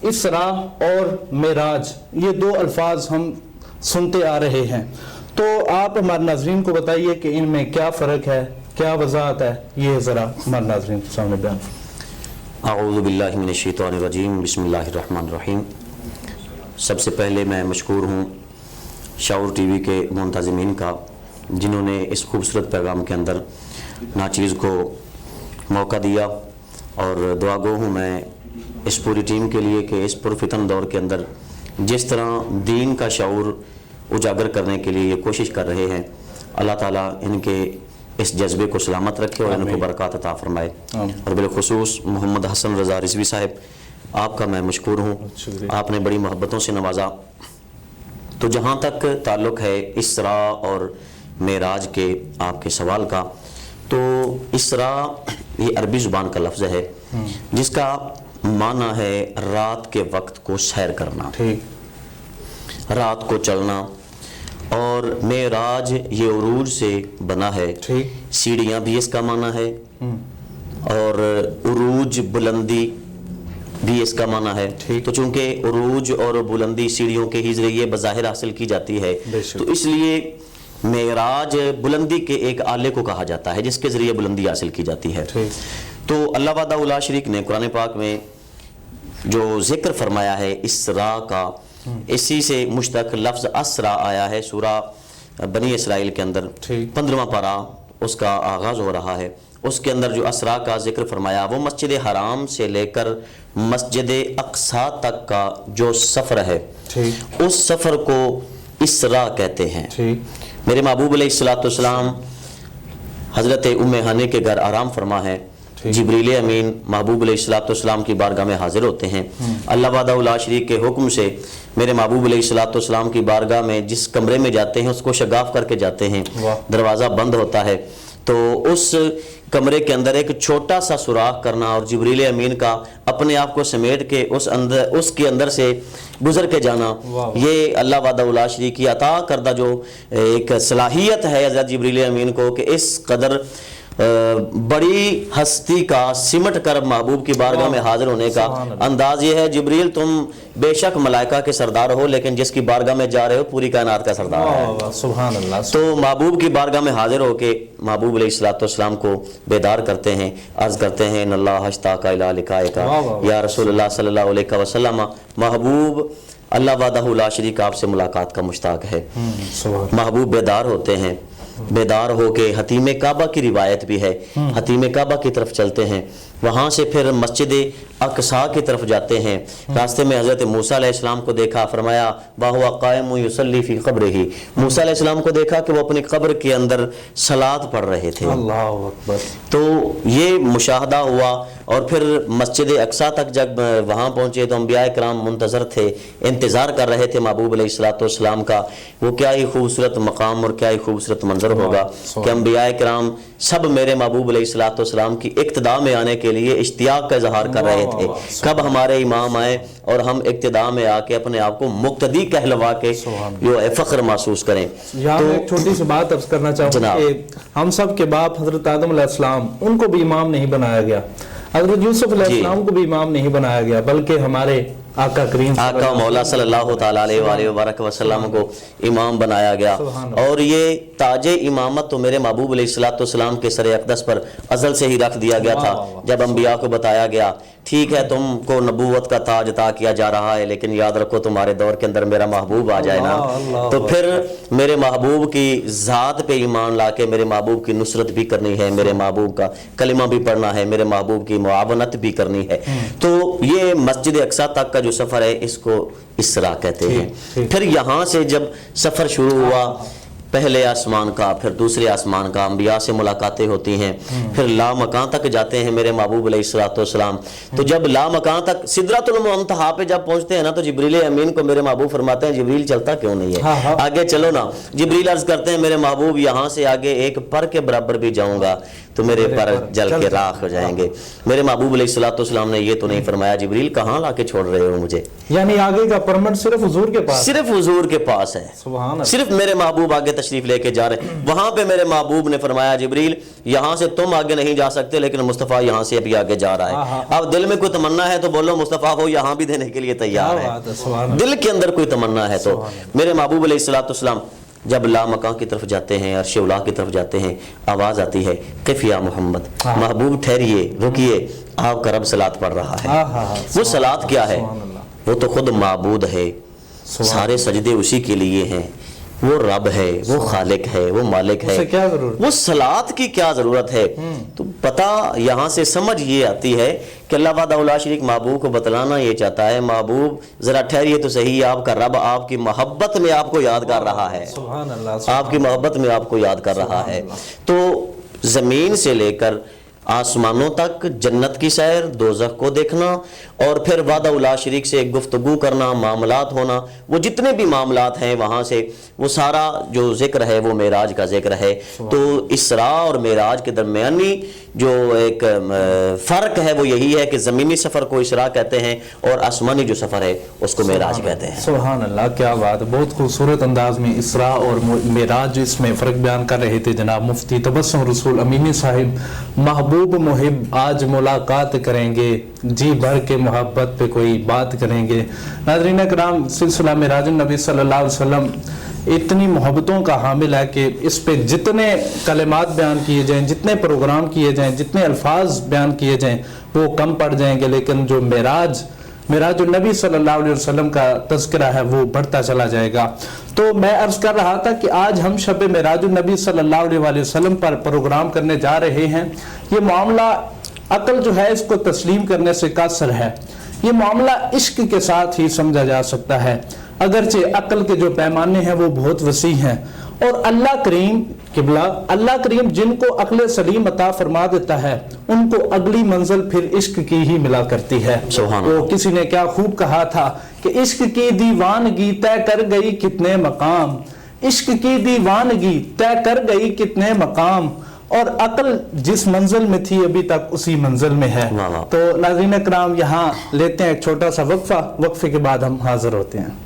اسراء اور معراج، یہ دو الفاظ ہم سنتے آ رہے ہیں، تو آپ ہمارے ناظرین کو بتائیے کہ ان میں کیا فرق ہے، کیا وضاحت ہے، یہ ذرا ہمارے ناظرین کے سامنے بیان۔ اعوذ باللہ من الشیطان الرجیم، بسم اللہ الرحمن الرحیم۔ سب سے پہلے میں مشکور ہوں شعور ٹی وی کے منتظمین کا، جنہوں نے اس خوبصورت پیغام کے اندر ناچیز کو موقع دیا، اور دعا گو ہوں میں اس پوری ٹیم کے لیے کہ اس پرفتن دور کے اندر جس طرح دین کا شعور اجاگر کرنے کے لیے یہ کوشش کر رہے ہیں، اللہ تعالیٰ ان کے اس جذبے کو سلامت رکھے اور ان کو برکات عطا فرمائے۔ اور بالخصوص محمد حسن رضا رضوی صاحب، آپ کا میں مشکور ہوں، آپ نے بڑی محبتوں سے نوازا۔ تو جہاں تک تعلق ہے اسراء اور معراج کے آپ کے سوال کا، تو اسراء یہ عربی زبان کا لفظ ہے جس کا معنی ہے رات کے وقت کو سیر کرنا، رات کو چلنا، اور معراج یہ عروج سے بنا ہے، سیڑھیاں بھی اس کا معنی ہے، اور عروج بلندی بھی اس کا معنی ہے۔ تو چونکہ عروج اور بلندی سیڑھیوں کے ہی ذریعے بظاہر حاصل کی جاتی ہے، تو اس لیے معراج بلندی کے ایک آلے کو کہا جاتا ہے جس کے ذریعے بلندی حاصل کی جاتی ہے۔ تو اللہ وحدہ لا شریک نے قرآن پاک میں جو ذکر فرمایا ہے اسراء کا، اسی سے مشتق لفظ اسرا آیا ہے سورہ بنی اسرائیل کے اندر 15واں پارہ اس کا آغاز ہو رہا ہے۔ اس کے اندر جو اسراء کا ذکر فرمایا وہ مسجد حرام سے لے کر مسجد اقصیٰ تک کا جو سفر ہے، اس سفر کو اسراء کہتے ہیں۔ میرے محبوب علیہ السلام حضرت ام ہانی کے گھر آرام فرما ہے، جبریل امین محبوب علیہ السلام کی بارگاہ میں حاضر ہوتے ہیں۔ اللہ وحدہ لا شریک کے حکم سے میرے محبوب علیہ السلام کی بارگاہ میں جس کمرے میں جاتے ہیں اس کو شگاف کر کے جاتے ہیں، دروازہ بند ہوتا ہے، تو اس کمرے کے اندر ایک چھوٹا سا سوراخ کرنا اور جبریل امین کا اپنے آپ کو سمیٹ کے اس کے اندر سے گزر کے جانا، یہ اللہ وحدہ لا شریک کی عطا کردہ جو ایک صلاحیت ہے حضرت جبریل امین کو، کہ اس قدر بڑی ہستی کا سمٹ کر محبوب کی بارگاہ میں حاضر ہونے کا انداز یہ ہے، جبریل تم بے شک ملائکہ کے سردار ہو لیکن جس کی بارگاہ میں جا رہے ہو پوری کائنات کا سردار ہے۔ سبحان اللہ۔ تو محبوب کی بارگاہ میں حاضر ہو کے محبوب علیہ السلام کو بیدار کرتے ہیں، عرض کرتے ہیں ان اللہ اشتاق الی لقائک یا رسول اللہ صلی اللہ علیہ وسلم، محبوب اللہ وحدہ لا شریک آپ سے ملاقات کا مشتاق ہے۔ محبوب بیدار ہوتے ہیں، بیدار ہو کے حتیم کعبہ کی روایت بھی ہے، حتیم کعبہ کی طرف چلتے ہیں، وہاں سے پھر مسجد اقصیٰ کی طرف جاتے ہیں۔ راستے میں حضرت موسیٰ علیہ السلام کو دیکھا، فرمایا وَهُوَ قَائِمٌ يُصَلِّي فِي قَبْرِهِ، موسیٰ علیہ السلام کو دیکھا کہ وہ اپنی قبر کے اندر صلاۃ پڑھ رہے تھے۔ اللہ اکبر۔ تو یہ مشاہدہ ہوا، اور پھر مسجد اقصیٰ تک جب وہاں پہنچے تو انبیاء کرام منتظر تھے، انتظار کر رہے تھے محبوب علیہ السلام کا۔ وہ کیا ہی خوبصورت مقام اور کیا ہی خوبصورت منظر ہوگا کہ انبیاء کرام سب میرے محبوب علیہ السلام کی اقتداء میں آنے کے لیے اشتیاق کا اظہار کر رہے تھے، کب ہمارے امام آئے اور ہم اقتداء میں آ کے اپنے آپ کو مقتدی کہلوا کے جو فخر محسوس کریں۔ یہاں میں ایک چھوٹی سی بات عرض کرنا چاہوں گا کہ ہم سب کے باپ حضرت آدم علیہ السلام، ان کو بھی امام نہیں بنایا گیا، حضرت یوسف علیہ السلام کو بھی امام نہیں بنایا گیا، بلکہ ہمارے آقا کریم آقا مولا صلی اللہ تعالیٰ علیہ وآلہ وبرکہ وسلم کو امام بنایا گیا۔ اور یہ تاج امامت تو میرے محبوب علیہ السلام کے سر اقدس پر ازل سے ہی رکھ دیا گیا تھا۔ جب انبیاء کو بتایا گیا ٹھیک ہے تم کو نبوت کا تاج عطا کیا جا رہا ہے، لیکن یاد رکھو تمہارے دور کے اندر میرا محبوب آ جائے نا، تو پھر میرے محبوب کی ذات پہ ایمان لا کے میرے محبوب کی نصرت بھی کرنی ہے، میرے محبوب کا کلمہ بھی پڑھنا ہے، میرے محبوب کی معاونت بھی کرنی ہے۔ تو یہ مسجد اقصیٰ تک کا جو سفر ہے اس کو اسراء کہتے ہیں۔ پھر یہاں سے جب سفر شروع ہوا، پہلے آسمان کا پھر دوسرے آسمان کا، انبیاء سے ملاقاتیں ہوتی ہیں، پھر لامکان تک جاتے ہیں میرے محبوب علیہ السلام۔ تو جب لامکان تک سدرۃ المنتہا پہ جب پہنچتے ہیں نا، تو جبریل امین کو میرے محبوب فرماتے ہیں جبریل چلتا کیوں نہیں ہے، آگے چلو نا۔ جبریل عرض کرتے ہیں میرے محبوب یہاں سے آگے ایک پر کے برابر بھی جاؤں گا تو میرے پر جل کے راکھ ہو جائیں گے۔ میرے محبوب علیہ السلام نے یہ تو نہیں فرمایا جبریل کہاں لا کے چھوڑ رہے ہو مجھے، یعنی آگے کا پرمٹ صرف حضور کے پاس، صرف حضور کے پاس ہے، صرف میرے محبوب آگے تشریف لے کے جا رہے ہیں. وہاں پہ میرے محبوب نے فرمایا جبریل یہاں سے تم آگے نہیں جا سکتے لیکن مصطفیٰ یہاں سے ابھی آگے جا رہا ہے. اب دل میں کوئی تمنا ہے تو بولو مصطفیٰ وہ یہاں بھی دینے کے لیے تیار ہے. دل کے اندر کوئی تمنا ہے تو میرے محبوب علیہ الصلوۃ والسلام جب لامکاں کی طرف جاتے ہیں، عرش اولا کی طرف جاتے ہیں، آواز آتی ہے قف یا محمد، محبوب ٹھہریے، رکیے، آپ کا رب صلاۃ پڑھ رہا ہے. وہ صلاۃ کیا ہے؟ وہ تو خود معبود ہے، سارے سجدے اسی کے لیے ہیں. وہ رب ہے، وہ خالق ہے، وہ مالک ہے. وہ صلاۃ کی کیا ضرورت ہے؟ تو پتہ یہاں سے سمجھ یہ آتی ہے کہ اللہ وحدہ لا شریک محبوب کو بتلانا یہ چاہتا ہے محبوب ذرا ٹھہریے تو صحیح، آپ کا رب آپ کی محبت میں آپ کو یاد کر رہا ہے، آپ کی محبت میں آپ کو یاد کر رہا ہے. تو زمین سے لے کر آسمانوں تک جنت کی سیر، دوزخ کو دیکھنا، اور پھر وحدہ لا شریک سے گفتگو کرنا، معاملات ہونا، وہ جتنے بھی معاملات ہیں وہاں سے وہ سارا جو ذکر ہے وہ معراج کا ذکر ہے. تو اسراء اور معراج کے درمیانی جو ایک فرق ہے وہ یہی ہے کہ زمینی سفر کو اسراء کہتے ہیں اور آسمانی جو سفر ہے اس کو معراج کہتے ہیں. سبحان اللہ، کیا بات، بہت خوبصورت انداز میں اسراء اور معراج اس میں فرق بیان کر رہے تھے جناب مفتی تبسم رسول امینی صاحب. محبوب محب آج ملاقات کریں گے، جی بھر کے محبت پہ کوئی بات کریں گے. ناظرین کرام، سلسلہ معراج النبی صلی اللہ علیہ وسلم اتنی محبتوں کا حامل ہے کہ اس پہ جتنے کلمات بیان کیے جائیں، جتنے پروگرام کیے جائیں، جتنے الفاظ بیان کیے جائیں وہ کم پڑ جائیں گے. لیکن جو معراج النبی صلی اللہ علیہ وسلم کا تذکرہ ہے وہ بڑھتا چلا جائے گا. تو میں عرض کر رہا تھا کہ آج ہم شب معراج النبی صلی اللہ علیہ وسلم پر پروگرام کرنے جا رہے ہیں. یہ معاملہ عقل جو ہے اس کو تسلیم کرنے سے قاصر ہے. یہ معاملہ عشق کے ساتھ ہی سمجھا جا سکتا ہے، اگرچہ عقل کے جو پیمانے ہیں وہ بہت وسیع ہیں. اور اللہ کریم قبلہ، اللہ کریم جن کو عقل سلیم عطا فرما دیتا ہے ان کو اگلی منزل پھر عشق کی ہی ملا کرتی ہے. تو کسی نے کیا خوب کہا تھا کہ عشق کی دیوانگی طے کر گئی کتنے مقام، عشق کی دیوانگی طے کر گئی کتنے مقام، اور عقل جس منزل میں تھی ابھی تک اسی منزل میں ہے. تو ناظرین کرام یہاں لیتے ہیں ایک چھوٹا سا وقفہ، وقفے کے بعد ہم حاضر ہوتے ہیں.